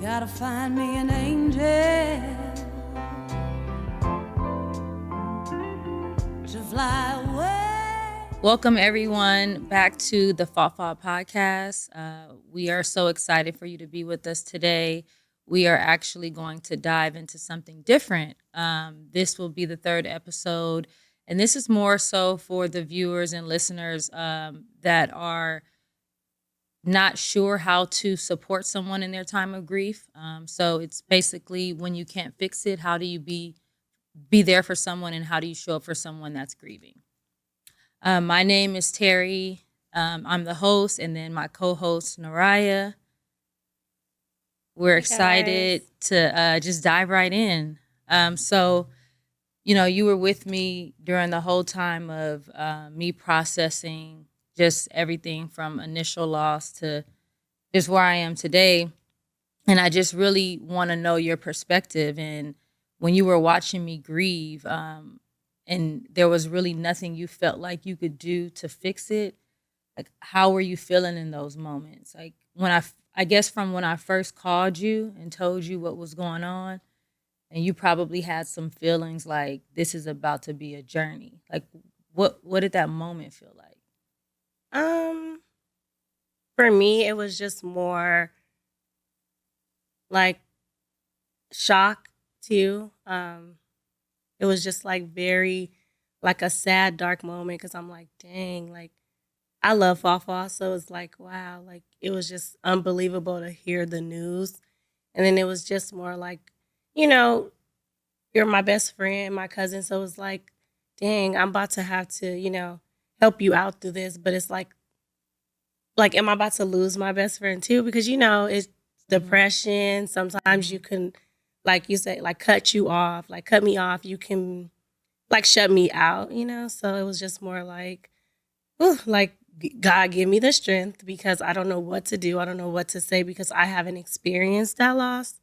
Gotta find me an angel to fly away. Welcome, everyone, back to the Fafa podcast. We are so excited for you to be with us today. We are actually going to dive into something different. This will be the third episode, and this is more so for the viewers and listeners that are not sure how to support someone in their time of grief. So it's basically when you can't fix it, how do you be there for someone, and how do you show up for someone that's grieving? My name is Terry. I'm the host, and then my co-host, Nariah. We're excited to just dive right in. So, you were with me during the whole time of me processing just everything from initial loss to just where I am today. And I just really want to know your perspective. And when you were watching me grieve, and there was really nothing you felt like you could do to fix it, like, how were you feeling in those moments? Like, I guess from when I first called you and told you what was going on, and you probably had some feelings like this is about to be a journey. Like, what did that moment feel like? For me, it was just more like shock too. It was just like very like a sad, dark moment because I'm like, dang, like I love Fafa, so it's like, wow, like it was just unbelievable to hear the news. And then it was just more like, you know, you're my best friend, my cousin, so it's like, dang, I'm about to have to, help you out through this, but it's like am I about to lose my best friend too? Because it's depression. Sometimes you can, like you say, like cut me off. You can like shut me out, So it was just more like, ooh, like God give me the strength because I don't know what to do. I don't know what to say because I haven't experienced that loss.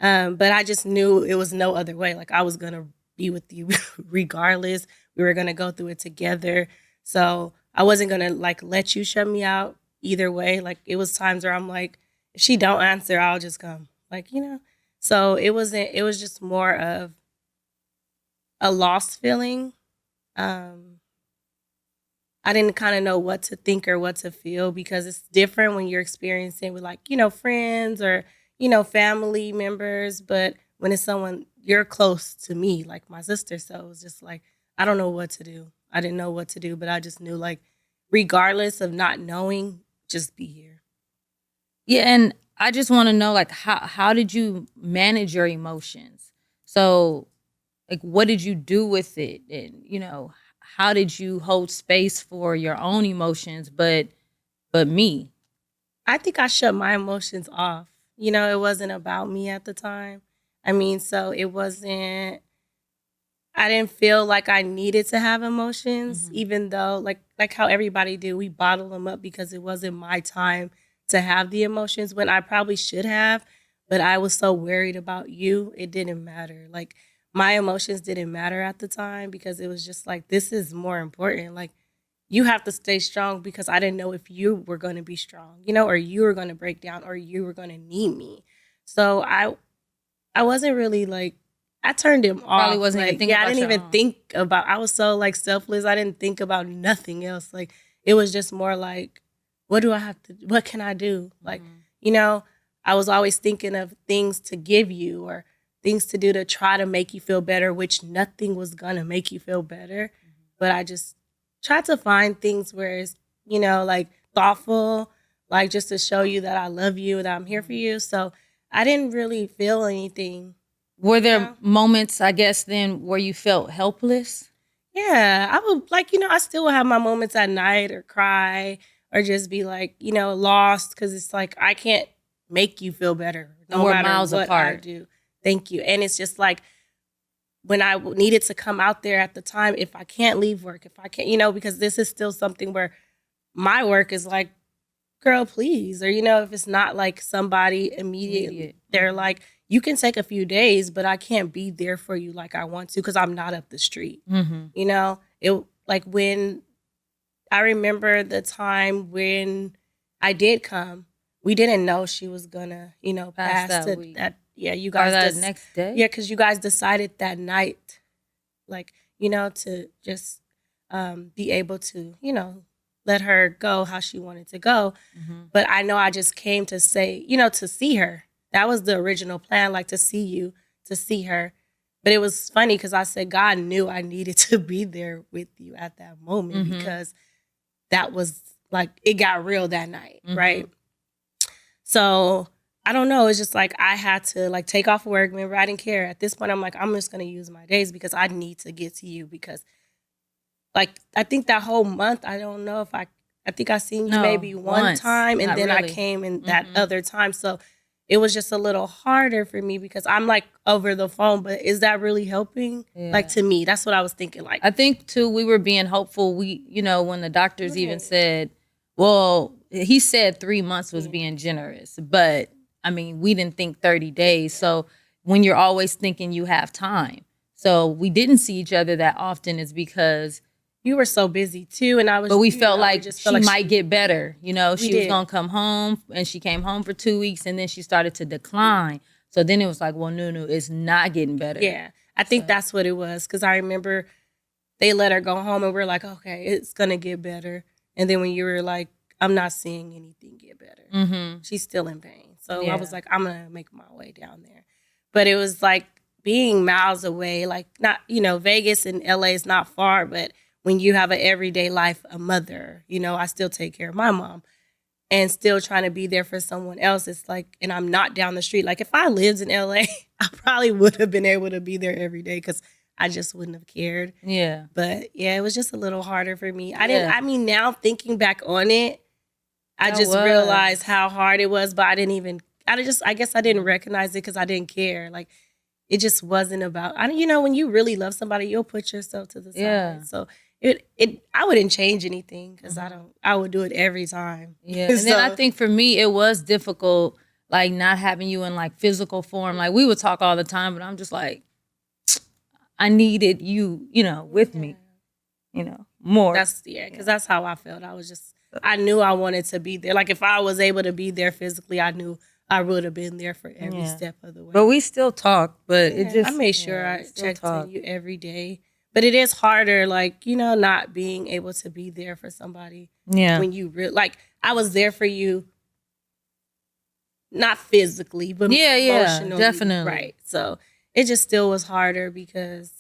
But I just knew it was no other way. Like I was gonna be with you regardless. We were gonna go through it together. So I wasn't gonna like let you shut me out either way. Like it was times where I'm like, if she don't answer, I'll just come. Like. So it was just more of a lost feeling. I didn't kind of know what to think or what to feel because it's different when you're experiencing with like, friends or, family members. But when it's someone you're close to me, like my sister. So it was just like, I don't know what to do. I didn't know what to do, but I just knew like, regardless of not knowing, just be here. Yeah, and I just want to know, like, how did you manage your emotions? So, like, what did you do with it? And, how did you hold space for your own emotions, but me? I think I shut my emotions off. It wasn't about me at the time. I mean, so it wasn't, I didn't feel like I needed to have emotions, even though like how everybody do, we bottle them up because it wasn't my time to have the emotions when I probably should have, but I was so worried about you, it didn't matter. Like my emotions didn't matter at the time because it was just like, this is more important. Like you have to stay strong because I didn't know if you were going to be strong, or you were going to break down or you were going to need me. So I wasn't really like, I turned him off. Probably wasn't even thinking about I didn't even think about, I was so like selfless. I didn't think about nothing else. Like it was just more like, what can I do? Like, I was always thinking of things to give you or things to do to try to make you feel better, which nothing was going to make you feel better. But I just tried to find things where it's, like thoughtful, like just to show you that I love you, that I'm here for you. So I didn't really feel anything. Were there moments, I guess, then where you felt helpless? Yeah, I would like, I still would have my moments at night or cry or just be like, lost because it's like I can't make you feel better no matter miles what apart. I do. Thank you. And it's just like when I needed to come out there at the time, if I can't leave work, if I can't, because this is still something where my work is like, girl, please. Or, if it's not like somebody immediate. They're like, you can take a few days, but I can't be there for you like I want to because I'm not up the street. It like when I remember the time when I did come, we didn't know she was gonna, Past pass that to week. that. Yeah, you Or guys that next day? Yeah, because you guys decided that night, like, to just be able to, let her go how she wanted to go. Mhm. But I know I just came to say, to see her. That was the original plan, like to see you, to see her. But it was funny because I said God knew I needed to be there with you at that moment Mhm. because that was like, it got real that night, Mhm. right? So I don't know. It's just like I had to like take off work. Remember, I didn't care. At this point, I'm like, I'm just gonna use my days because I need to get to you because, like, I think that whole month, I don't know if I think I seen you No, maybe one once, time, and not then I really. came in that Mhm. other time. So it was just a little harder for me because I'm like over the phone. But is that really helping? Like Yeah. to me, that's what I was thinking. Like, I think too, we were being hopeful. We, when the doctors even Right. said, well, he said 3 months was Yeah. being generous, but I mean, we didn't think 30 days. So when you're always thinking you have time, so we didn't see each other that often is because, you were so busy too, and I was. but we felt we like just she felt like might get better. We She was did. gonna come home, and she came home for 2 weeks, and then she started to decline. So then it was like, well, no, it's not getting better. Yeah, I think So- that's what it was because I remember they let her go home, and we're like, okay, it's gonna get better. And then when you were like, I'm not seeing anything get better. Mhm. She's still in pain. So I Yeah. was like, I'm gonna make my way down there. But it was like being miles away, like not, Vegas and LA is not far, but when you have an everyday life, a mother, I still take care of my mom and still trying to be there for someone else. It's like, and I'm not down the street. Like if I lived in LA, I probably would have been able to be there every day because I just wouldn't have cared. Yeah. But yeah, it was just a little harder for me. Yeah. I mean, now thinking back on it, I That just was. realized how hard it was, but I guess I didn't recognize it because I didn't care. Like, it just wasn't about, when you really love somebody, you'll put yourself to the side. Yeah. So I wouldn't change anything because I would do it every time. Yeah. And then I think for me, it was difficult, like not having you in like physical form. Like we would talk all the time, but I'm just like, I needed you, with me, more. Because that's how I felt. I knew I wanted to be there. Like if I was able to be there physically, I knew I would have been there for every step of the way. But we still talk, but it just. I made sure I we still checked talk. on you every day. But it is harder, like, not being able to be there for somebody Yeah. when you like, I was there for you, not physically, but Yeah, emotionally. definitely. Right. So it just still was harder because,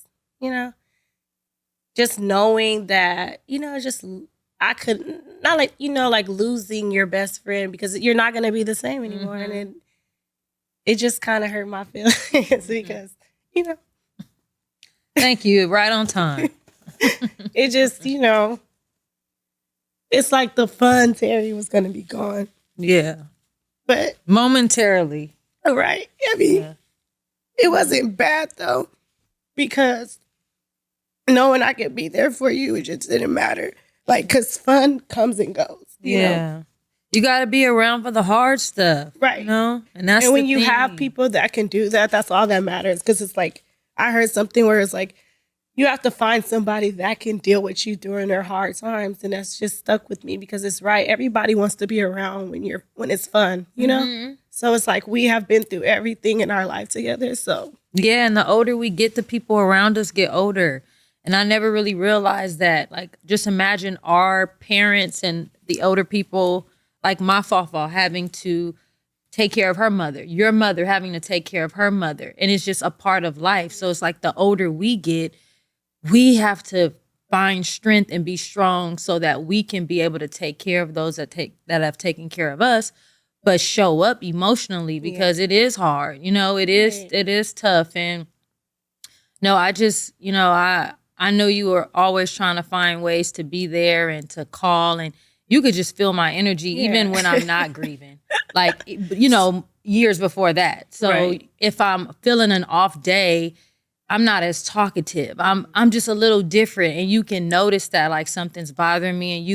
just knowing that, just I could not like, like losing your best friend because you're not going to be the same anymore. Mhm. And it just kind of hurt my feelings because, Thank you. Right on time. it just, it's like the fun Terry was going to be gone. Yeah. But Momentarily. right. I mean, it wasn't bad though because knowing I could be there for you, it just didn't matter. Like, because fun comes and goes. You know? You got to be around for the hard stuff. Right. And that's and when the you thing. have people that can do that, that's all that matters. Because it's like, I heard something where it's like, you have to find somebody that can deal with you during their hard times. And that's just stuck with me because it's right. Everybody wants to be around when it's fun, you know? So it's like, we have been through everything in our life together. So. Yeah. And the older we get, the people around us get older. And I never really realized that. Like, just imagine our parents and the older people, like my Fafa, having to take care of her mother, your mother having to take care of her mother. And it's just a part of life. So it's like the older we get, we have to find strength and be strong so that we can be able to take care of those that have taken care of us, but show up emotionally because it is hard. It is tough. And no, I just, I know you were always trying to find ways to be there and to call, and you could just feel my energy even when I'm not grieving. Like, years before that. So if I'm feeling an off day, I'm not as talkative. I'm just a little different, and you can notice that like something's bothering me, and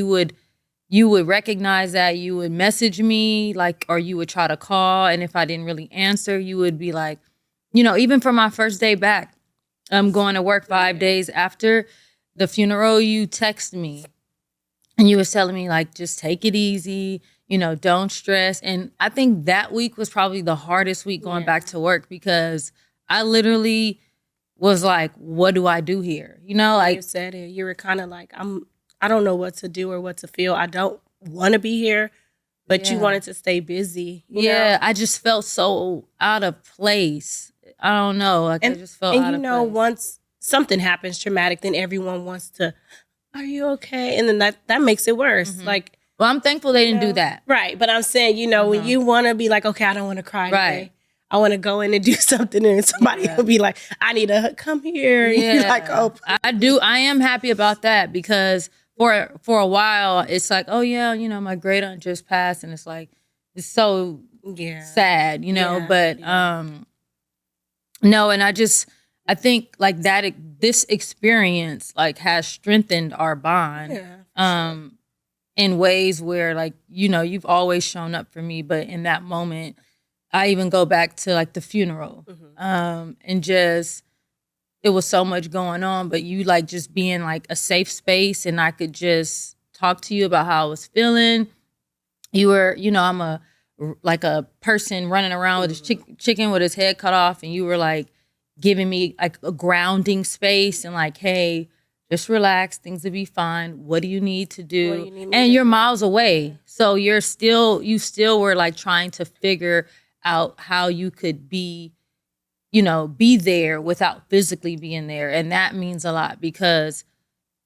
you would recognize that. You would message me or you would try to call, and if I didn't really answer, you would be like, even for my first day back, I'm going to work 5 days after the funeral, you text me and you was telling me like, just take it easy. don't stress. And I think that week was probably the hardest week going back to work, because I literally was like, what do I do here? Like you said it, you were kind of like, I don't know what to do or what to feel. I don't want to be here, but you wanted to stay busy. You know? I just felt so out of place. I don't know. Like, I just felt out of place. Once something happens traumatic, then everyone wants to, are you okay? And then that makes it worse. Like, well, I'm thankful they didn't do that. Right. But I'm saying, when you want to be like, okay, I don't want to cry today. I want to go in and do something, and somebody will be like, I need to come here. Yeah. And you're like, oh, I do. I am happy about that, because for a while, it's like, oh yeah, my great aunt just passed, and it's like, it's so sad, but no, and I think like that, this experience like has strengthened our bond in ways where, like, you've always shown up for me, but in that moment, I even go back to like the funeral, and just, it was so much going on, but you like just being like a safe space, and I could just talk to you about how I was feeling. You were, I'm a person running around with his chicken with his head cut off, and you were like giving me like a grounding space and like, hey, just relax, things will be fine. What do you need to do? And you're miles away, so you still were like trying to figure out how you could be there without physically being there. And that means a lot, because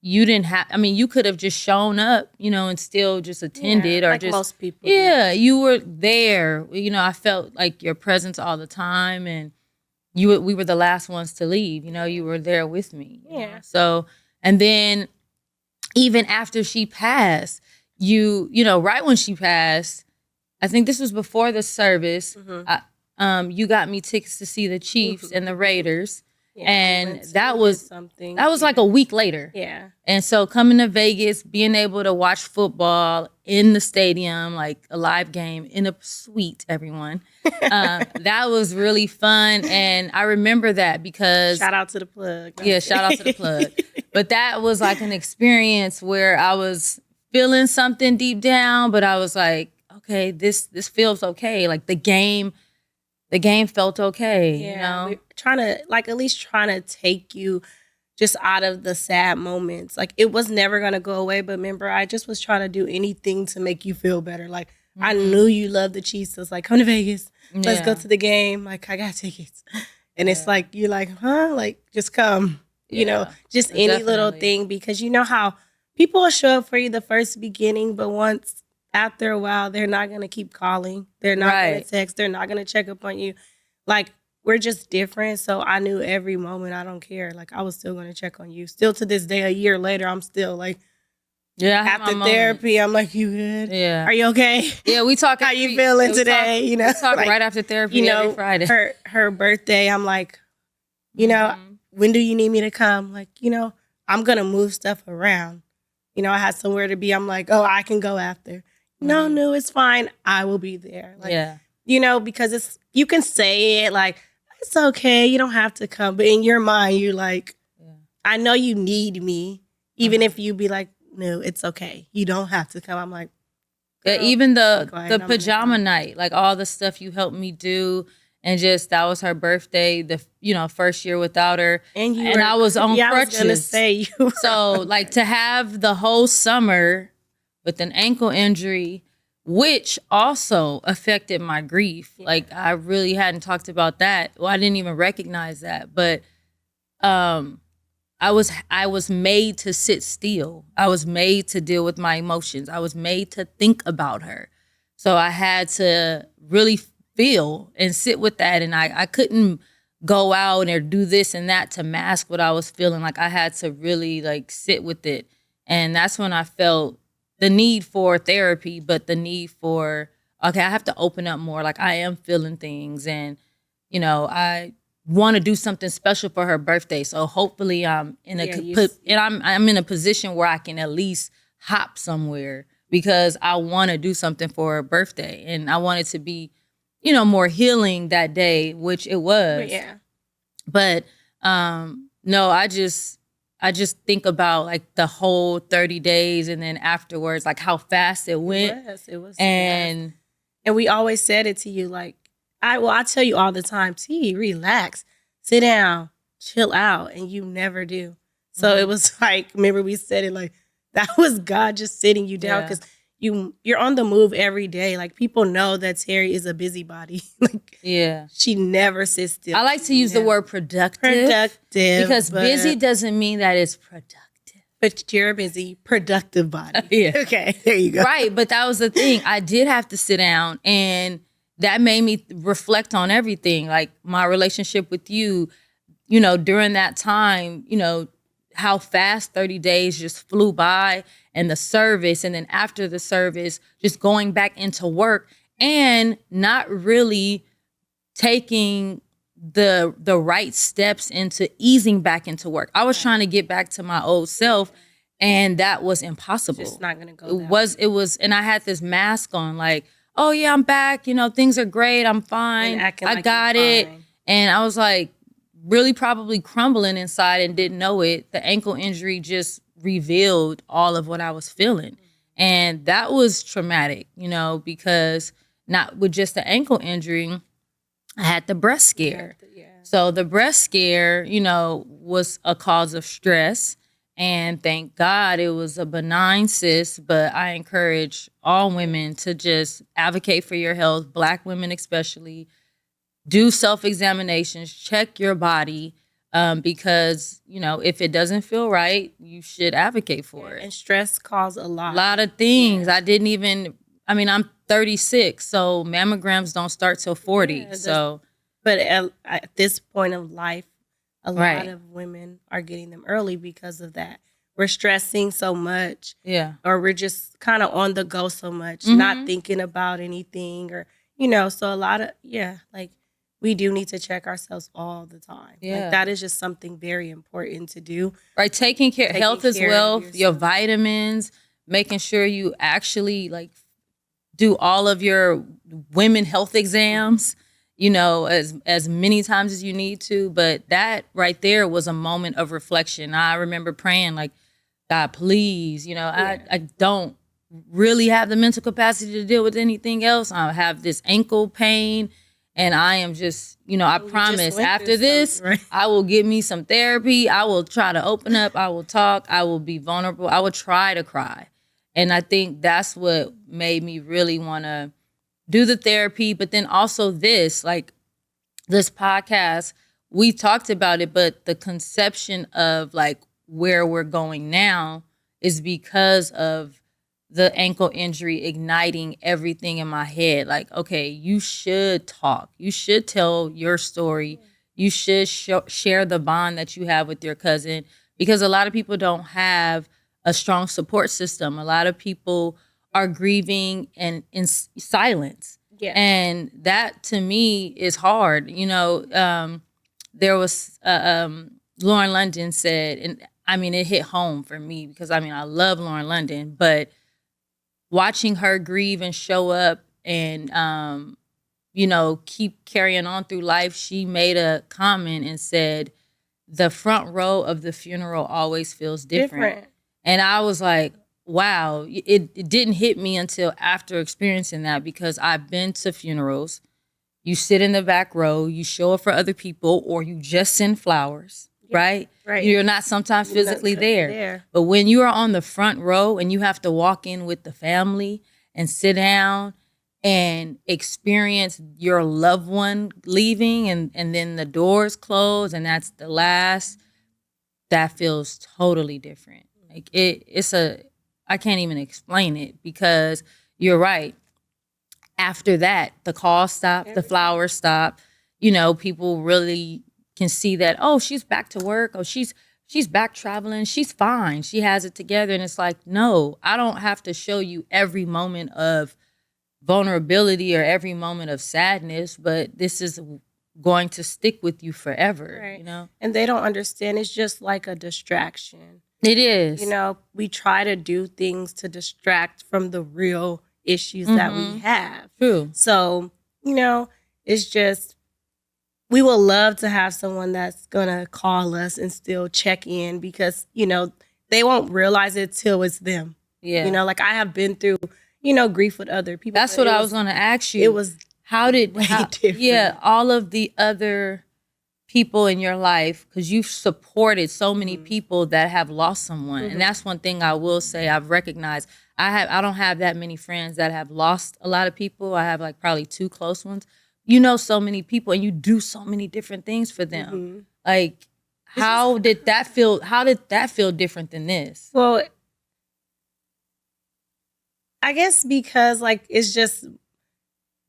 you didn't have, you could have just shown up, and still just attended, or like just most people. Yeah, you were there. I felt like your presence all the time, and we were the last ones to leave. You were there with me. Yeah. So, and then even after she passed, right when she passed, I think this was before the service. You got me tickets to see the Chiefs and the Raiders, and that was like a week later. Yeah. And so coming to Vegas, being able to watch football in the stadium, like a live game in a suite, everyone, that was really fun. And I remember that because shout out to the plug. Yeah, shout out to the plug. But that was like an experience where I was feeling something deep down, but I was like, okay, this feels okay. Like the game felt okay. We're trying to take you just out of the sad moments. Like, it was never gonna go away, but remember, I just was trying to do anything to make you feel better. Like, I knew you loved the Chiefs, so it's like, come to Vegas, let's go to the game. Like, I got tickets, and it's like, you're like, huh? Like, just come. Just any little thing, because you know how people will show up for you the first beginning, but once after a while, they're not going to keep calling. They're not going to text. They're not going to check up on you. Like, we're just different. So I knew every moment, I don't care. Like, I was still going to check on you. Still to this day, a year later, I'm still like, after therapy, I'm like, you good? Yeah. Are you okay? Yeah, we talk. How you feeling today? We talk like, right after therapy every Friday. Her birthday, I'm like, when do you need me to come? Like, I'm going to move stuff around. I had somewhere to be. I'm like, oh, I can go after. No, it's fine. I will be there. Like, because you can say it like, it's okay. You don't have to come. But in your mind, you're like, I know you need me. Even if you be like, no, it's okay. You don't have to come. I'm like, even the pajama night, like all the stuff you helped me do. And just, that was her birthday, the first year without her. And I was on crutches. I was gonna say you were. So like, to have the whole summer with an ankle injury, which also affected my grief. Yeah. Like, I really hadn't talked about that. Well, I didn't even recognize that. But I was made to sit still. I was made to deal with my emotions. I was made to think about her. So I had to really feel and sit with that. And I couldn't go out or do this and that to mask what I was feeling. Like, I had to really like sit with it. And that's when I felt the need for therapy, but the need for, okay, I have to open up more. Like, I am feeling things, and, I want to do something special for her birthday. So hopefully I'm in I'm in a position where I can at least hop somewhere, because I want to do something for her birthday, and I want it to be, more healing that day, which it was. Yeah. But no, I I just think about like the whole 30 days and then afterwards, like how fast it went. It was and fast. And we always said it to you, like, I tell you all the time, T, relax, sit down, chill out, and you never do. So it was like, remember we said it like, that was God just sitting you down, because you're on the move every day. Like, people know that Terry is a busybody. Like, she never sits still. I like to use the word productive because busy doesn't mean that it's productive. But you're a busy, productive body. Okay, there you go. Right, but that was the thing. I did have to sit down, and that made me reflect on everything. Like my relationship with you, you know, during that time, you know, how fast 30 days just flew by, and the service, and then after the service, just going back into work and not really taking the right steps into easing back into work. I was trying to get back to my old self, and that was impossible. It's just not gonna go. It was, and I had this mask on, like, oh yeah, I'm back. You know, things are great. I'm fine. I got it. And I was like, really probably crumbling inside and didn't know it. The ankle injury just revealed all of what I was feeling, and that was traumatic. You know, because not with just the ankle injury, I had the breast scare. So the breast scare, you know, was a cause of stress. And thank God it was a benign cyst. But I encourage all women to just advocate for your health, Black women especially. Do self-examinations, check your body, because, you know, if it doesn't feel right, you should advocate for it. And stress causes a lot. A lot of things. I'm 36, so mammograms don't start till 40. But at this point of life, a lot of women are getting them early because of that. We're stressing so much. Or we're just kind of on the go so much, not thinking about anything, or, you know, so a lot of, like, we do need to check ourselves all the time. Like, that is just something very important to do. Right, taking care, health is wealth, your vitamins, making sure you actually, like, do all of your women health exams, you know, as many times as you need to. But that right there was a moment of reflection. I remember praying, like, God, please, you know, I don't really have the mental capacity to deal with anything else. I have this ankle pain, and I am just, you know, I promise after this, I will get me some therapy. I will try to open up. I will talk. I will be vulnerable. I will try to cry. And I think that's what made me really want to do the therapy. But then also this podcast, we talked about it, but the conception of like where we're going now is because of the ankle injury igniting everything in my head. Like, okay, you should talk. You should tell your story. You should share the bond that you have with your cousin, because a lot of people don't have a strong support system. A lot of people are grieving and in silence. And that to me is hard. You know, there was, Lauren London said, and I mean, it hit home for me because I mean, I love Lauren London, but watching her grieve and show up and, you know, keep carrying on through life, she made a comment and said, the front row of the funeral always feels different. And I was like, wow, it didn't hit me until after experiencing that, because I've been to funerals. You sit in the back row, you show up for other people, or you just send flowers, right? You're not sometimes physically there. But when you are on the front row and you have to walk in with the family and sit down and experience your loved one leaving, and then the doors close and that's the last, that feels totally different. Like I can't even explain it, because you're right. After that, the calls stop, the flowers stop. You know, people really can see that, oh, she's back to work. Oh, she's back traveling. She's fine. She has it together. And it's like, no, I don't have to show you every moment of vulnerability or every moment of sadness, but this is going to stick with you forever, you know? And they don't understand. It's just like a distraction. It is. You know, we try to do things to distract from the real issues that we have. True. So, you know, it's just, we would love to have someone that's gonna call us and still check in because, they won't realize it till it's them. Yeah. Like I have been through, grief with other people. That's what I was going to ask you. It was different. All of the other people in your life, because you've supported so many people that have lost someone. And that's one thing I will say I've recognized. I don't have that many friends that have lost a lot of people. I have like probably 2 close ones. You know so many people and you do so many different things for them. Like, how did that feel different than this? Well, I guess because like it's just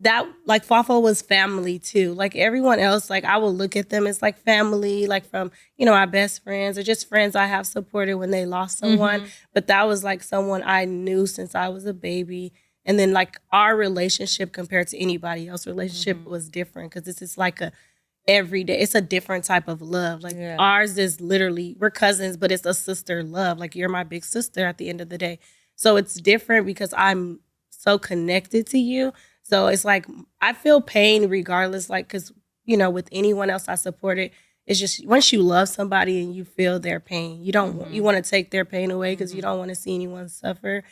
that like Fafo was family too. Like everyone else, like I will look at them as like family, like from, our best friends or just friends I have supported when they lost someone. But that was like someone I knew since I was a baby. And then like our relationship compared to anybody else's relationship was different because this is like every day. It's a different type of love. Like ours is literally, we're cousins, but it's a sister love. Like you're my big sister at the end of the day. So it's different because I'm so connected to you. So it's like, I feel pain regardless, like, because, with anyone else I supported, it's just once you love somebody and you feel their pain, you don't, you want to take their pain away because you don't want to see anyone suffer.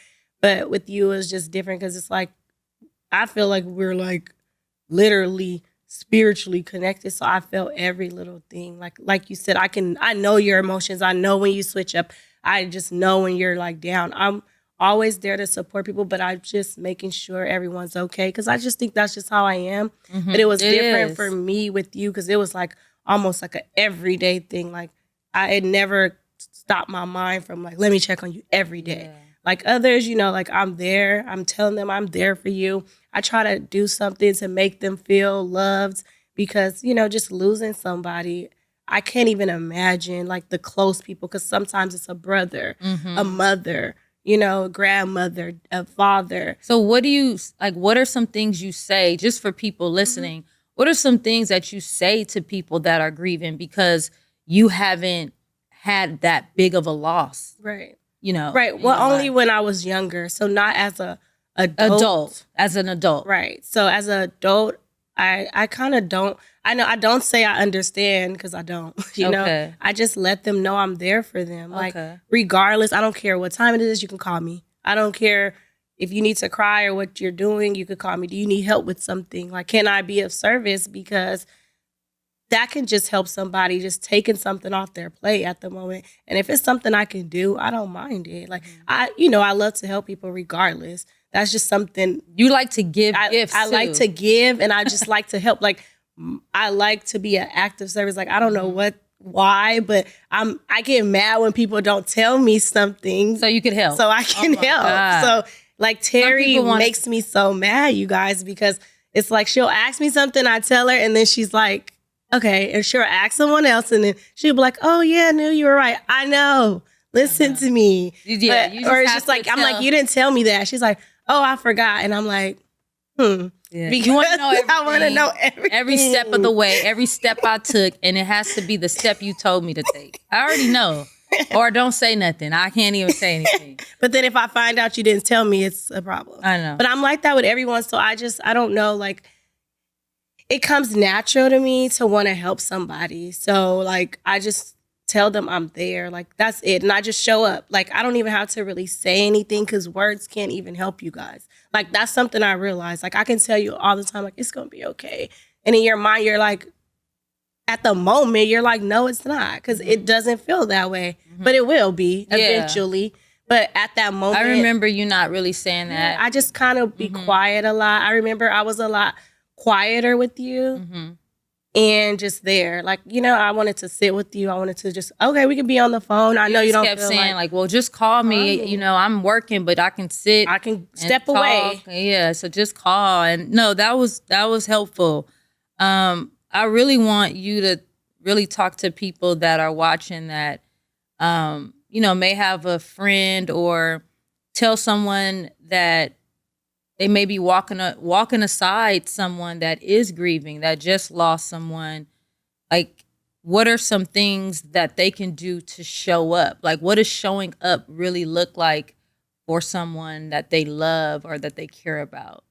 But with you, it's just different because it's like, I feel like we're like literally spiritually connected. So I felt every little thing. Like you said, I know your emotions. I know when you switch up. I just know when you're like down. I'm always there to support people, but I'm just making sure everyone's okay. Because I just think that's just how I am. But it was different for me with you because it was like almost like an everyday thing. Like it never stopped my mind from like, let me check on you every day. Yeah. Like others, like I'm there. I'm telling them I'm there for you. I try to do something to make them feel loved because, just losing somebody, I can't even imagine like the close people because sometimes it's a brother, a mother, a grandmother, a father. So what are some things you say just for people listening? What are some things that you say to people that are grieving because you haven't had that big of a loss? Right. Right. Well, only when I was younger. So not as a adult. As an adult. Right. So as an adult, I kind of don't. I don't say I understand because I don't. know, I just let them know I'm there for them. Like regardless, I don't care what time it is. You can call me. I don't care if you need to cry or what you're doing. You could call me. Do you need help with something? Like, can I be of service? Because that can just help somebody just taking something off their plate at the moment. And if it's something I can do, I don't mind it. Like I love to help people regardless. That's just something you like to give gifts. I like to give and I just like to help. Like I like to be an active service. Like I don't know why, but I get mad when people don't tell me something. So you can help. So I can help. God. So like Terry makes me so mad, you guys, because it's like she'll ask me something, I tell her, and then she's like, okay, and she'll ask someone else, and then she'll be like, "Oh yeah, I knew you were right. I know. Listen to me." Yeah, or it's just like I'm like, "You didn't tell me that." She's like, "Oh, I forgot," and I'm like, Yeah. Because you want to know everything. I want to know everything. Every step of the way, every step I took, and it has to be the step you told me to take. I already know. Or don't say nothing. I can't even say anything. But then if I find out you didn't tell me, it's a problem. I know. But I'm like that with everyone, so I don't know, like. It comes natural to me to want to help somebody. So, like, I just tell them I'm there. Like, that's it. And I just show up. Like, I don't even have to really say anything because words can't even help you guys. Like, that's something I realized. Like, I can tell you all the time, like, it's going to be okay. And in your mind, you're like, at the moment, you're like, no, it's not. Because it doesn't feel that way. But it will be eventually. But at that moment. I remember you not really saying that. I just kind of be quiet a lot. I remember I was a lot quieter with you and just there. Like, I wanted to sit with you. I wanted to just, okay, we can be on the phone. I know you don't kept feel saying like, well, just call me. I'm working, but I can sit. I can step away. Yeah, so just call. And no, that was helpful. I really want you to really talk to people that are watching that, may have a friend or tell someone that they may be walking aside someone that is grieving, that just lost someone. Like, what are some things that they can do to show up? Like, what does showing up really look like for someone that they love or that they care about?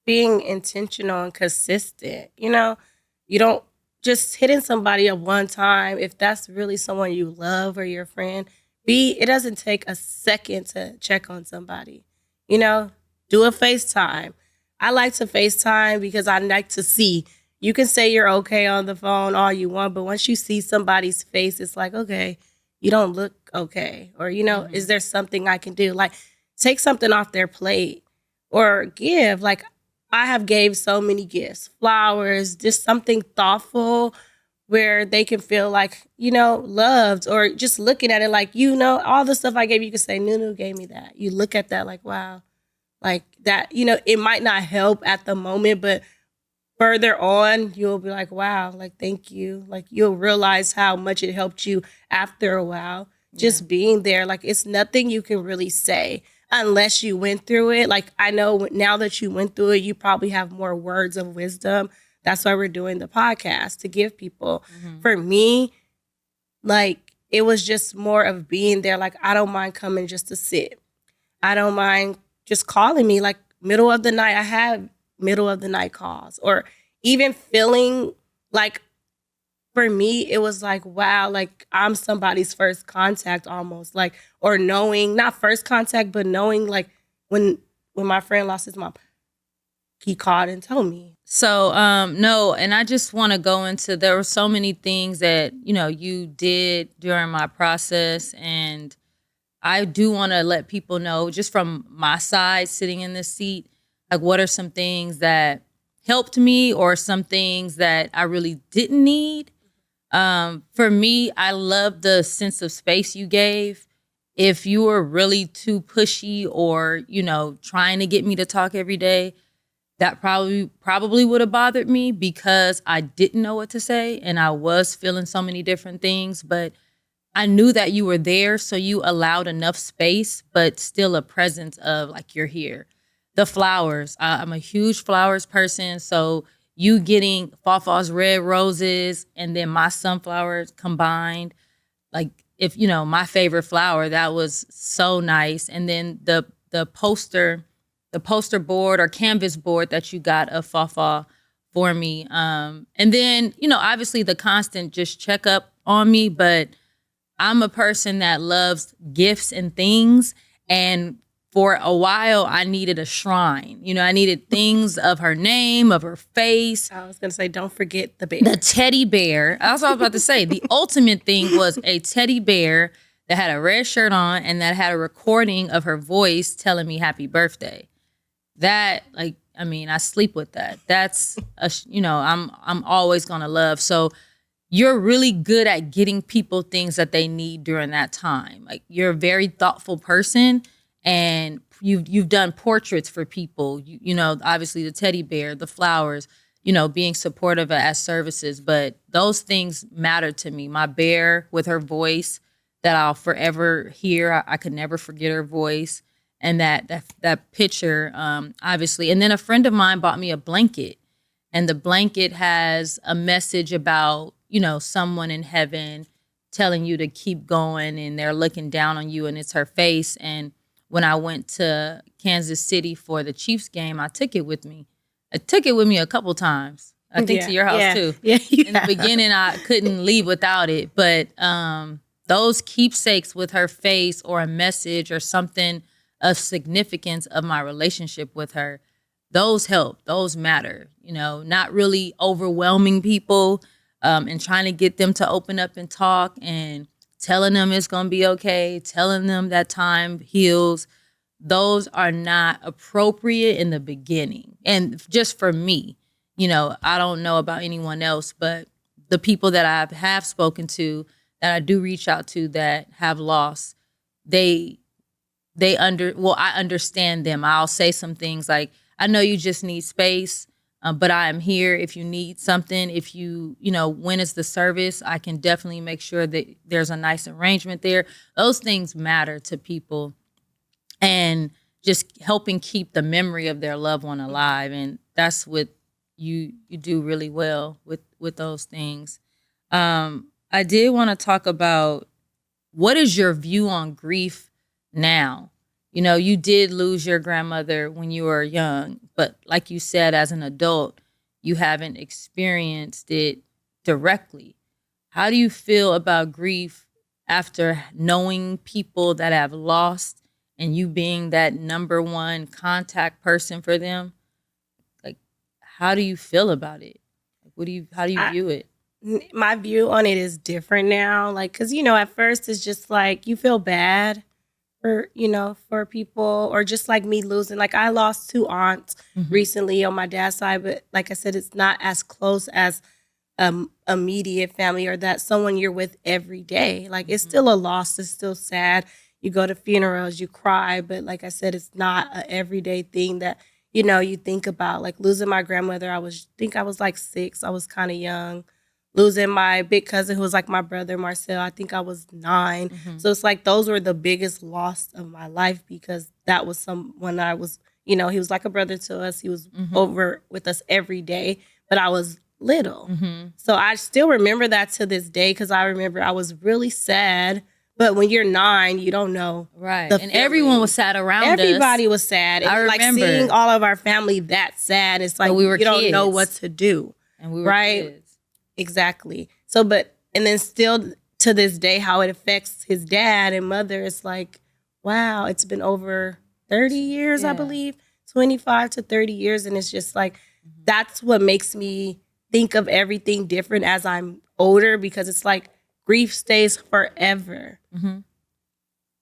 Being intentional and consistent. You don't just hitting somebody up one time, if that's really someone you love or your friend, it doesn't take a second to check on somebody. You know, do a FaceTime. I like to FaceTime because I like to see. You can say you're okay on the phone all you want, but once you see somebody's face, it's like, okay, you don't look okay. Or, is there something I can do? Like, take something off their plate or give. Like, I have gave so many gifts, flowers, just something thoughtful where they can feel like, loved, or just looking at it like, all the stuff I gave you can say, Nunu gave me that. You look at that like, wow, like that, it might not help at the moment, but further on, you'll be like, wow, like, thank you. Like, you'll realize how much it helped you after a while. Just being there, like, it's nothing you can really say unless you went through it. Like, I know now that you went through it, you probably have more words of wisdom. That's why we're doing the podcast, to give people. For me, like, it was just more of being there. Like, I don't mind coming just to sit. I don't mind just calling me, like, middle of the night. I have middle of the night calls, or even feeling like, for me, it was like, wow, like, I'm somebody's first contact almost, like, or knowing, not first contact, but knowing, like, when my friend lost his mom, he called and told me. So, no, and I just want to go into, there were so many things that, you did during my process, and I do want to let people know, just from my side, sitting in this seat, like, what are some things that helped me, or some things that I really didn't need. For me, I love the sense of space you gave. If you were really too pushy, or, trying to get me to talk every day, that probably would have bothered me, because I didn't know what to say and I was feeling so many different things. But I knew that you were there, so you allowed enough space, but still a presence of, like, you're here. The flowers, I'm a huge flowers person, so you getting Fafa's red roses and then my sunflowers combined, like, if my favorite flower, that was so nice. And then the poster board or canvas board that you got of Fafa for me. And then, obviously the constant just check up on me, but I'm a person that loves gifts and things. And for a while, I needed a shrine. I needed things of her name, of her face. I was going to say, don't forget the bear. The teddy bear. That's what I was about to say. The ultimate thing was a teddy bear that had a red shirt on and that had a recording of her voice telling me happy birthday. That, like, I sleep with that. That's, I'm always going to love. So you're really good at getting people things that they need during that time. Like, you're a very thoughtful person, and you've done portraits for people. Obviously the teddy bear, the flowers, being supportive at services. But those things matter to me. My bear with her voice that I'll forever hear. I could never forget her voice. And that picture, obviously. And then a friend of mine bought me a blanket, and the blanket has a message about, someone in heaven telling you to keep going, and they're looking down on you, and it's her face. And when I went to Kansas City for the Chiefs game, I took it with me. I took it with me a couple times. I think to your house too. Yeah, in the beginning, I couldn't leave without it. But those keepsakes with her face, or a message, or something of significance of my relationship with her, those help. Those matter. Not really overwhelming people, and trying to get them to open up and talk, and telling them it's going to be okay, telling them that time heals. Those are not appropriate in the beginning. And just for me, I don't know about anyone else, but the people that I have spoken to, that I do reach out to, that have lost, I understand them. I'll say some things like, I know you just need space, but I am here if you need something. If when is the service, I can definitely make sure that there's a nice arrangement there. Those things matter to people, and just helping keep the memory of their loved one alive. And that's what you do really well with those things. I did want to talk about, what is your view on grief now? You did lose your grandmother when you were young, but like you said, as an adult, you haven't experienced it directly. How do you feel about grief after knowing people that have lost and you being that number one contact person for them? Like, how do you feel about it? Like, how do you view it? My view on it is different now. Like, cause at first it's just like you feel bad for people, or just like me losing. Like, I lost 2 aunts recently on my dad's side, but like I said, it's not as close as immediate family or that someone you're with every day. Like, it's still a loss. It's still sad. You go to funerals, you cry, but like I said, it's not an everyday thing that you think about. Like, losing my grandmother, I was like 6. I was kind of young. Losing my big cousin, who was like my brother, Marcel, I think I was 9. So it's like those were the biggest loss of my life, because that was someone I was, he was like a brother to us. He was over with us every day, but I was little. So I still remember that to this day, because I remember I was really sad. But when you're 9, you don't know. Right. And everyone was sad around us. Everybody was sad. And I like remember. seeing all of our family that sad, it's like we were you don't kids. know what to do. And we were kids. Exactly. So, and then still to this day, how it affects his dad and mother, it's like, wow, it's been over 30 years, I believe, 25 to 30 years. And it's just like, that's what makes me think of everything different as I'm older, because it's like grief stays forever.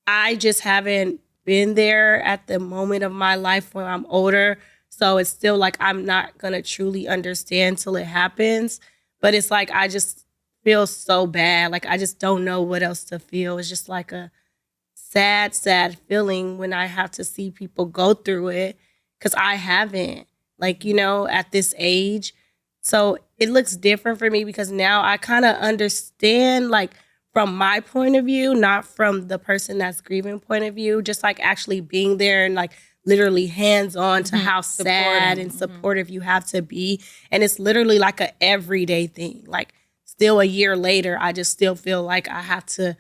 I just haven't been there at the moment of my life when I'm older. So it's still like, I'm not going to truly understand till it happens. But it's like, I just feel so bad. Like, I just don't know what else to feel. It's just like a sad, sad feeling when I have to see people go through it, because I haven't, like, at this age. So it looks different for me, because now I kind of understand, like, from my point of view, not from the person that's grieving point of view, just like actually being there and like literally hands-on to how sad and supportive you have to be. And it's literally like a everyday thing. Like, still a year later, I just still feel like I have to,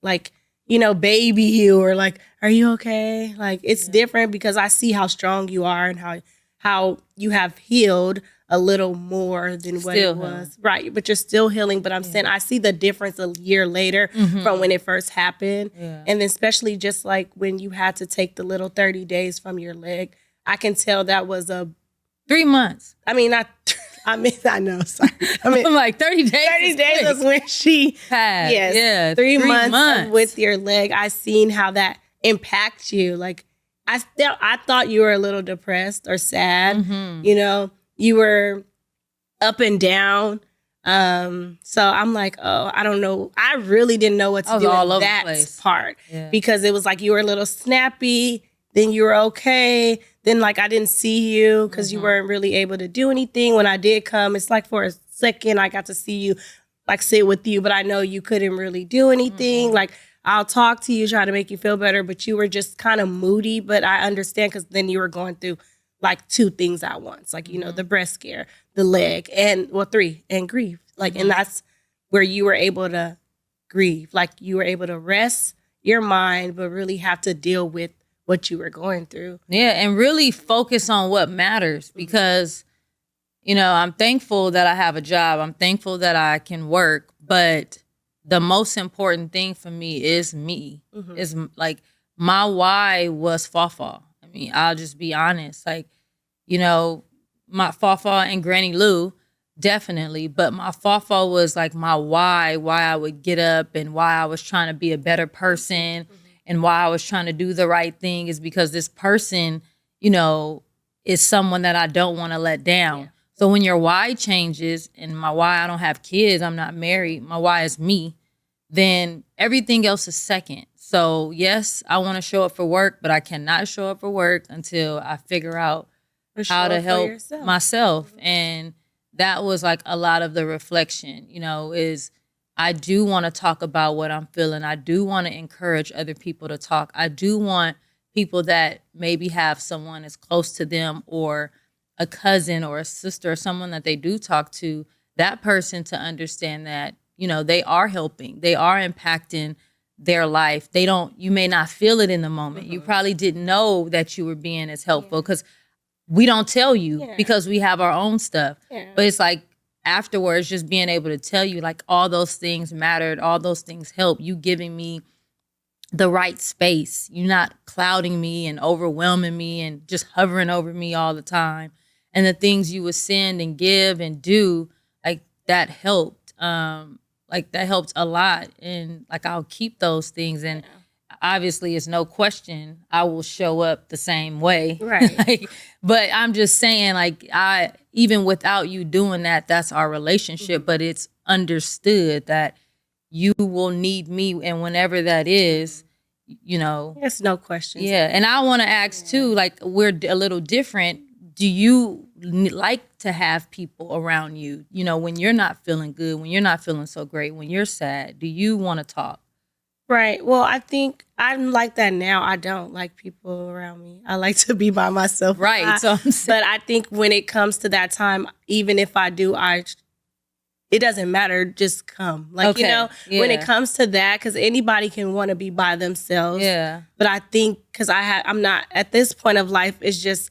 like, baby you, or like, are you okay? Like, it's different, because I see how strong you are and how you have healed a little more than what it was. Right. But you're still healing. But I'm saying I see the difference a year later from when it first happened. And then especially just like when you had to take the little 30 days from your leg, I can tell that was 3 months. I mean, I know. Sorry. I'm like 30 days. 30 days was when she passed. Yes. Yeah. 3 months with your leg. I seen how that impacts you. Like, I thought you were a little depressed or sad. You were up and down. So I'm like, oh, I don't know. I really didn't know what to do in that part, because it was like you were a little snappy, then you were okay. Then like I didn't see you because you weren't really able to do anything. When I did come, it's like for a second I got to see you, like sit with you, but I know you couldn't really do anything. Like, I'll talk to you, try to make you feel better, but you were just kind of moody. But I understand, because then you were going through like 2 things at once, like, the breast care, the leg, and 3, and grief. Like, and that's where you were able to grieve. Like, you were able to rest your mind, but really have to deal with what you were going through. Yeah, and really focus on what matters, because, I'm thankful that I have a job. I'm thankful that I can work, but the most important thing for me is me. Is like, my why was Fafa. I mean, I'll just be honest. Like, my Fafa and Granny Lou, definitely. But my Fafa was like my why I would get up, and why I was trying to be a better person, and why I was trying to do the right thing, is because this person, is someone that I don't want to let down. Yeah. So when your why changes, and my why, I don't have kids, I'm not married, my why is me, then everything else is second. So yes, I want to show up for work, but I cannot show up for work until I figure out how to help myself. And that was like a lot of the reflection, is I do want to talk about what I'm feeling. I do want to encourage other people to talk. I do want people that maybe have someone that's close to them, or a cousin or a sister, or someone that they do talk to, that person to understand that, they are helping. They are impacting their life. You may not feel it in the moment. You probably didn't know that you were being as helpful, because we don't tell you, because we have our own stuff. But it's like, afterwards, just being able to tell you like all those things mattered, all those things helped, you giving me the right space. You're not clouding me and overwhelming me and just hovering over me all the time. And the things you would send and give and do, like that helped. Like that helped a lot. And like I'll keep those things. And obviously it's no question I will show up the same way. Right. Like, but I'm just saying, like, even without you doing that, that's our relationship. But it's understood that you will need me, and whenever that is, you know. There's no question. Yeah, and I want to ask too, like, we're a little different. Do you like to have people around you, you know, when you're not feeling good, when you're not feeling so great, when you're sad? Do you want to talk? Right. Well, I think I'm like that now. I don't like people around me. I like to be by myself. Right. So I'm saying. But I think when it comes to that time, even if I do, it doesn't matter. Just come. Like, Okay, you know, yeah. when it comes to that, because anybody can want to be by themselves. Yeah. But I think because I'm not at this point of life, it's just,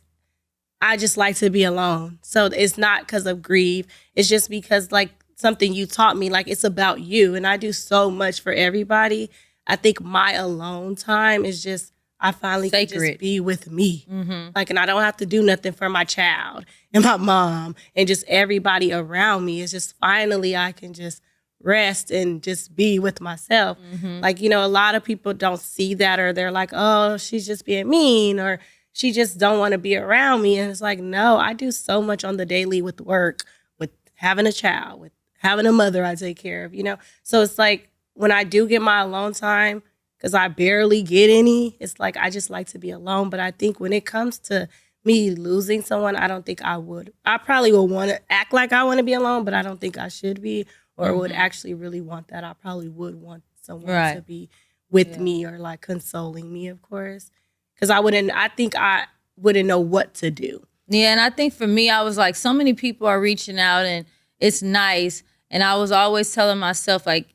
I just like to be alone. So it's not because of grief. It's just because like something you taught me, like it's about you. And I do so much for everybody. I think my alone time is just, I finally can Sacred. just be with me. Mm-hmm. Like, and I don't have to do nothing for my child and my mom and just everybody around me. It's just finally I can just rest and just be with myself. Mm-hmm. Like, you know, a lot of people don't see that, or they're like, oh, she's just being mean, or she just don't want to be around me. And it's like, no, I do so much on the daily with work, with having a child, with having a mother I take care of, you know? So it's like when I do get my alone time, because I barely get any, it's like I just like to be alone. But I think when it comes to me losing someone, I don't think I would. I probably would want to act like I want to be alone, but I don't think I should be, or would actually really want that. I probably would want someone Right. to be with me, or like consoling me, of course. Because I think I wouldn't know what to do. Yeah, and I think for me, I was like, so many people are reaching out and it's nice. And I was always telling myself, like,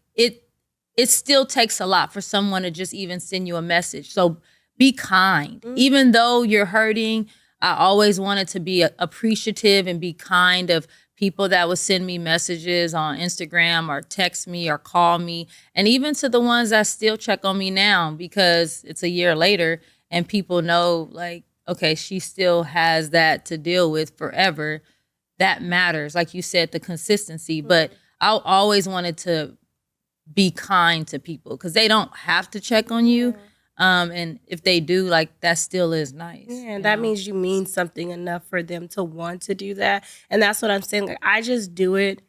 it still takes a lot for someone to just even send you a message. So be kind. Mm-hmm. Even though you're hurting, I always wanted to be appreciative and be kind of people that would send me messages on Instagram or text me or call me. And even to the ones that still check on me now, because it's a year later and people know, like, okay, she still has that to deal with forever. That matters. Like you said, the consistency. But I always wanted to be kind to people because they don't have to check on you. And if they do, like, that still is nice. Yeah, and that means you mean something enough for them to want to do that. And that's what I'm saying. Like, I just do it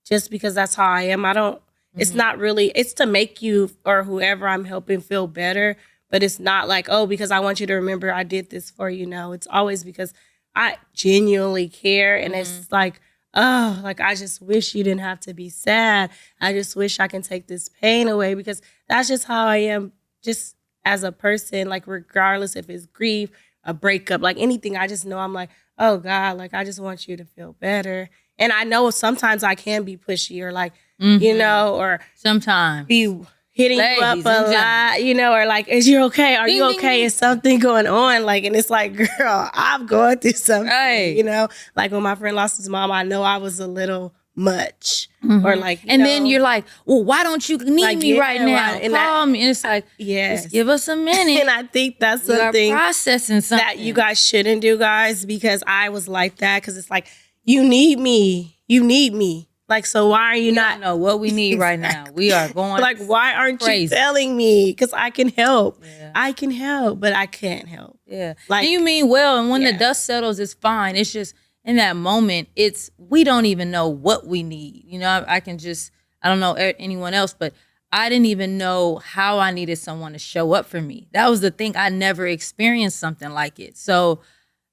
just because that's how I am. I don't, it's not really, it's to make you or whoever I'm helping feel better. But it's not like, oh, because I want you to remember I did this for you. No, it's always because I genuinely care. And it's like, oh, like, I just wish you didn't have to be sad. I just wish I can take this pain away, because that's just how I am, just as a person, like, regardless if it's grief, a breakup, like anything, I just know I'm like, oh God, like, I just want you to feel better. And I know sometimes I can be pushy, or like, you know, or sometimes be hitting you up a lot, you know, or like, is you okay? Are you okay? Is something going on? Like, and it's like, girl, I'm going through something, you know? Like when my friend lost his mom, I know I was a little much, or like, and then you're like, well, why don't you need like, me right now? and Call me. And it's like, yes, just give us a minute. And I think that's We are something processing something that you guys shouldn't do, guys, because I was like that. Because it's like, you need me. You need me. Like, so why are you not? know what we need right now. We are going like, why aren't crazy. you telling me? Because I can help. Yeah. I can help, but I can't help. Yeah. Like, and you mean well, and when the dust settles, it's fine. It's just in that moment, we don't even know what we need. You know, I don't know anyone else, but I didn't even know how I needed someone to show up for me. That was the thing. I never experienced something like it. So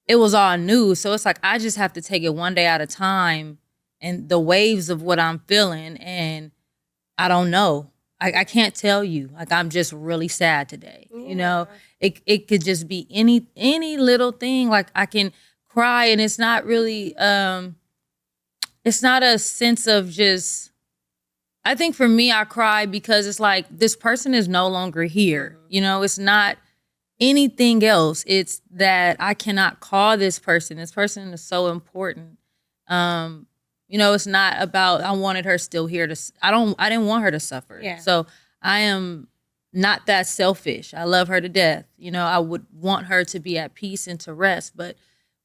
it was all new. So it's like, I just have to take it one day at a time, and the waves of what I'm feeling. And I don't know. I can't tell you. Like, I'm just really sad today. You know, it could just be any little thing. Like, I can cry, and it's not really, it's not a sense of just, I think for me, I cry because it's like, this person is no longer here. You know, it's not anything else. It's that I cannot call this person. This person is so important. You know, it's not about I wanted her still here to. I didn't want her to suffer. Yeah. So I am not that selfish. I love her to death. You know, I would want her to be at peace and to rest. But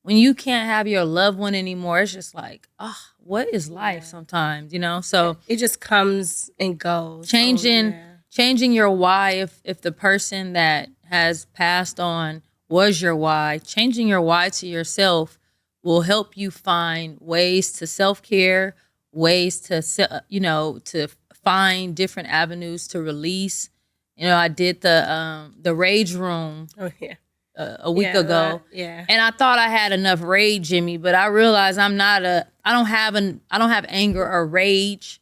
when you can't have your loved one anymore, it's just like, oh, what is life sometimes, you know? So It just comes and goes. changing Oh, yeah. changing your why, if the person that has passed on was your why, changing your why to yourself will help you find ways to self-care, ways to to find different avenues to release. You know, I did the rage room Oh, yeah. a week ago. Yeah. And I thought I had enough rage in me, but I realized I don't have anger or rage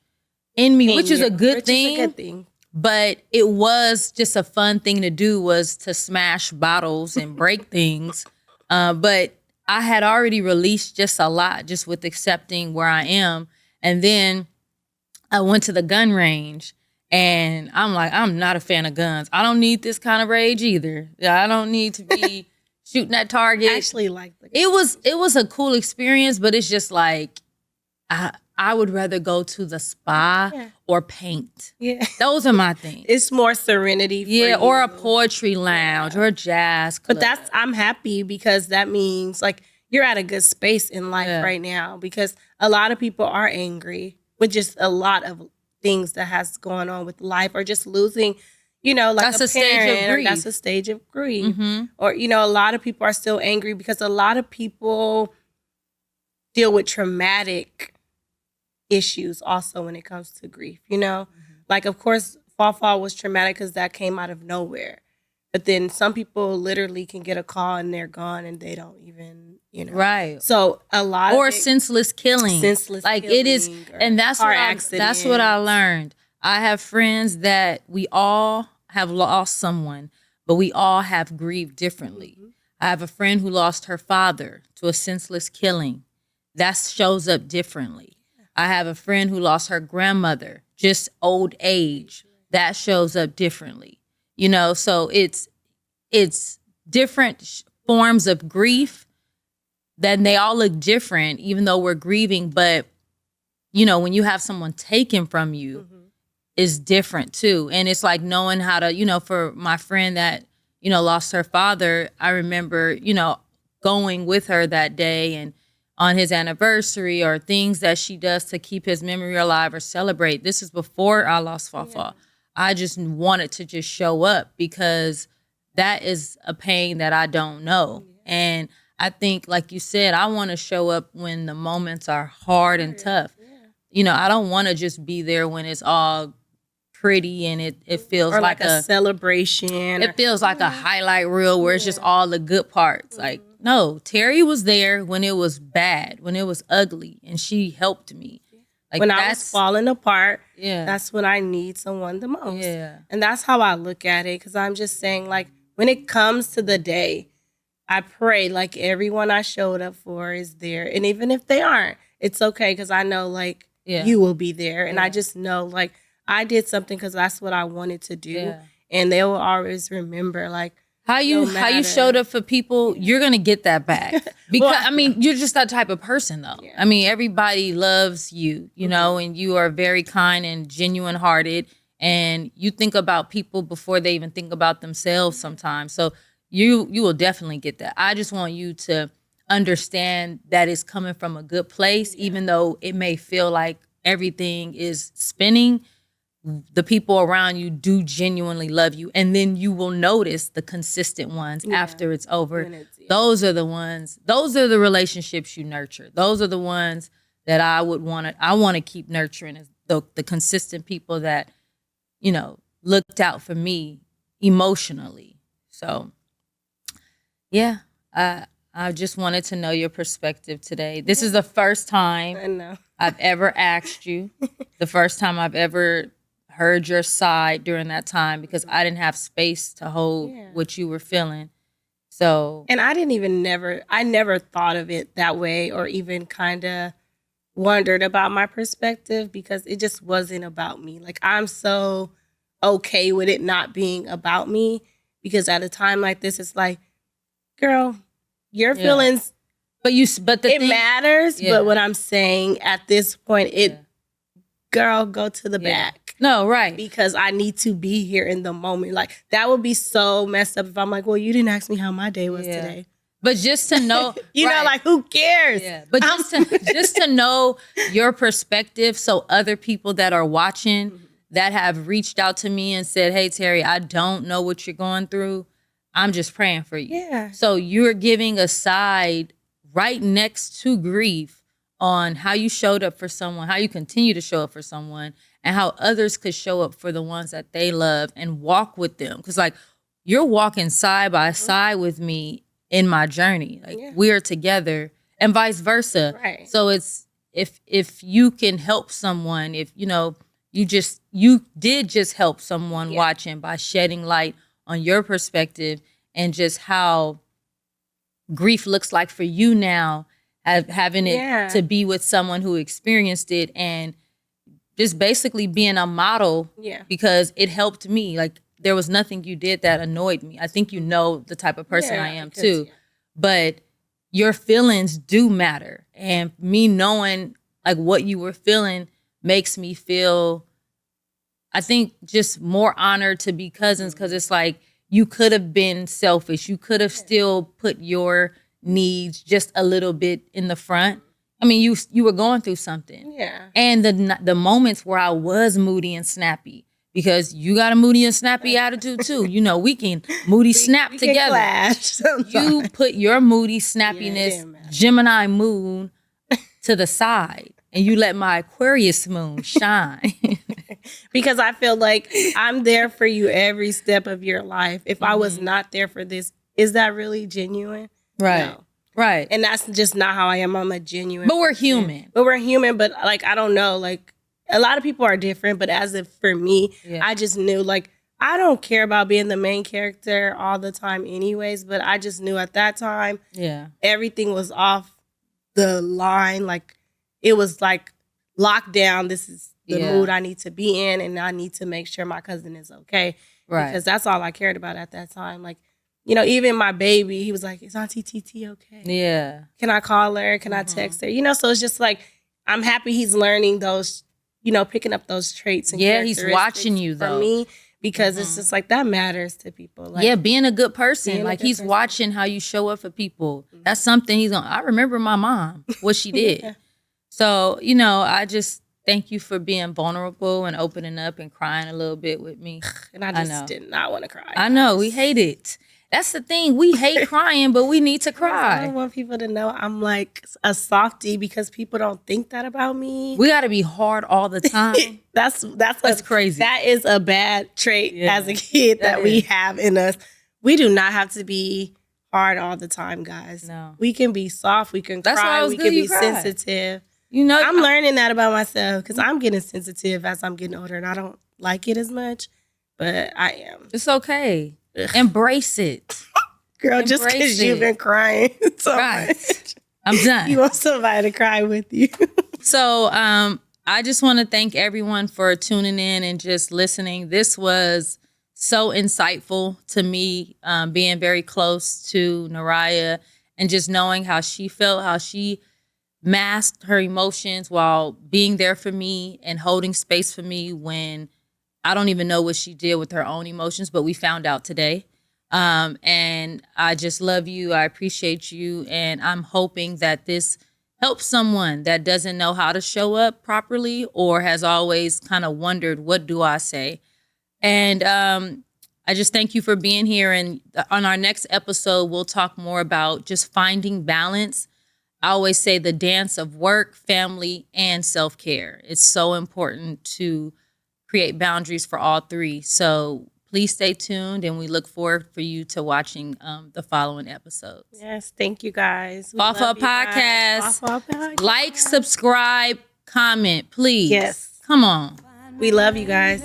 in me, which is a good thing. But it was just a fun thing to do, was to smash bottles and break things. But I had already released just a lot just with accepting where I am. And then I went to the gun range and I'm like, I'm not a fan of guns. I don't need this kind of rage either. I don't need to be shooting at targets. I actually like it was a cool experience, but it's just like I would rather go to the spa or paint. Yeah. Those are my things. It's more serenity for you. Or a poetry lounge or a jazz club. But I'm happy because that means like you're at a good space in life right now, because a lot of people are angry with just a lot of things that has going on with life, or just losing, you know, like that's a stage of parent, grief. that's a stage of grief. Mm-hmm. Or, you know, a lot of people are still angry because a lot of people deal with traumatic issues also when it comes to grief, you know? Mm-hmm. Like, of course, Fall was traumatic because that came out of nowhere. But then some people literally can get a call and they're gone and they don't even, you know. Right. So a lot or of senseless killing. Like killing, it is, and that's what I learned. I have friends that we all have lost someone, but we all have grieved differently. Mm-hmm. I have a friend who lost her father to a senseless killing. That shows up differently. I have a friend who lost her grandmother, just old age. That shows up differently. You know, so it's different forms of grief. Then they all look different, even though we're grieving. But, you know, when you have someone taken from you, is different too. And it's like knowing how to, you know, for my friend that, you know, lost her father, I remember, you know, going with her that day and on his anniversary, or things that she does to keep his memory alive or celebrate. This is before I lost Fafa. Yeah. I just wanted to just show up because that is a pain that I don't know. Yeah. And I think, like you said, I want to show up when the moments are hard and tough. Yeah. You know, I don't want to just be there when it's all pretty and it feels or like a celebration. It feels like a highlight reel where it's just all the good parts. Like, no, Terry was there when it was bad, when it was ugly, and she helped me. Like, when I was falling apart, yeah, that's when I need someone the most. Yeah. And that's how I look at it, because I'm just saying, like, when it comes to the day, I pray like everyone I showed up for is there. And even if they aren't, it's okay, because I know, like, you will be there. And I just know, like, I did something because that's what I wanted to do. Yeah. And they will always remember, like, how you showed up for people, you're going to get that back. Because, I mean, you're just that type of person, though. Yeah. I mean, everybody loves you, you know, and you are very kind and genuine hearted. And you think about people before they even think about themselves sometimes. So you will definitely get that. I just want you to understand that it's coming from a good place, even though it may feel like everything is spinning. The people around you do genuinely love you. And then you will notice the consistent ones after it's over. Those are the ones, those are the relationships you nurture. Those are the ones that I want to keep nurturing, is the consistent people that, you know, looked out for me emotionally. So, yeah, I just wanted to know your perspective today. This is the first time I've ever asked you, the first time I've ever heard your side during that time, because I didn't have space to hold what you were feeling. So, and I never thought of it that way, or even kind of wondered about my perspective, because it just wasn't about me. Like, I'm so okay with it not being about me, because at a time like this, it's like, girl, your feelings But the It thing, matters, Yeah. but what I'm saying at this point, girl, go to the back. No, right. Because I need to be here in the moment. Like, that would be so messed up if I'm like, well, you didn't ask me how my day was today. But just to know, you know, like, who cares? Yeah. But just to know your perspective, so other people that are watching that have reached out to me and said, hey, Terry, I don't know what you're going through. I'm just praying for you. Yeah. So you're giving a side right next to grief on how you showed up for someone, how you continue to show up for someone, and how others could show up for the ones that they love and walk with them. Because, like, you're walking side by side with me in my journey. Like, we're together and vice versa. Right. So it's, if you can help someone, if, you know, you did just help someone watching by shedding light on your perspective and just how grief looks like for you now, having it to be with someone who experienced it, and just basically being a model because it helped me. Like, there was nothing you did that annoyed me. I think you know the type of person I am too. But your feelings do matter. And me knowing like what you were feeling makes me feel, I think, just more honored to be cousins, because it's like you could have been selfish. You could have still put your needs just a little bit in the front. I mean, you were going through something. Yeah. And the moments where I was moody and snappy, because you got a moody and snappy attitude too. You know, we can snap we together. Can clash you put your moody snappiness, Gemini moon, to the side, and you let my Aquarius moon shine. Because I feel like I'm there for you every step of your life. If I was not there for this, is that really genuine? Right. No. Right. And that's just not how I am. I'm a genuine But we're person. human. But we're human. But like, I don't know. Like, a lot of people are different. But as if for me, I just knew, like, I don't care about being the main character all the time anyways. But I just knew at that time, everything was off the line. Like, it was like locked down. This is the mood I need to be in. And I need to make sure my cousin is okay. Right. Because that's all I cared about at that time. Like, you know, even my baby, he was like, is Auntie TT okay? Yeah. Can I call her? Can I text her? You know, so it's just like, I'm happy he's learning those, you know, picking up those traits. And he's watching you, though. For me, because it's just like, that matters to people. Like, being a good person. Like, he's watching how you show up for people. That's something he's on. I remember my mom, what she did. So, you know, I just thank you for being vulnerable and opening up and crying a little bit with me. And I just did not want to cry. I know. We hate it. That's the thing. We hate crying, but we need to cry. I don't want people to know I'm like a softie, because people don't think that about me. We got to be hard all the time. That's crazy. That is a bad trait as a kid that we have in us. We do not have to be hard all the time, guys. No. We can be soft. We can cry. We can be sensitive. You know, I'm learning that about myself, because I'm getting sensitive as I'm getting older, and I don't like it as much, but I am. It's okay. Embrace it. Girl, just because you've been crying so much. I'm done. You want somebody to cry with you. So I just want to thank everyone for tuning in and just listening. This was so insightful to me, being very close to Nariah and just knowing how she felt, how she masked her emotions while being there for me and holding space for me when I don't even know what she did with her own emotions, but we found out today. And I just love you. I appreciate you. And I'm hoping that this helps someone that doesn't know how to show up properly or has always kind of wondered, what do I say? And I just thank you for being here. And on our next episode, we'll talk more about just finding balance. I always say the dance of work, family, and self-care. It's so important to create boundaries for all three. So please stay tuned, and we look forward for you to watching the following episodes. Yes, thank you guys. Fafa Podcast. Like, subscribe, comment, please. Yes. Come on. We love you guys.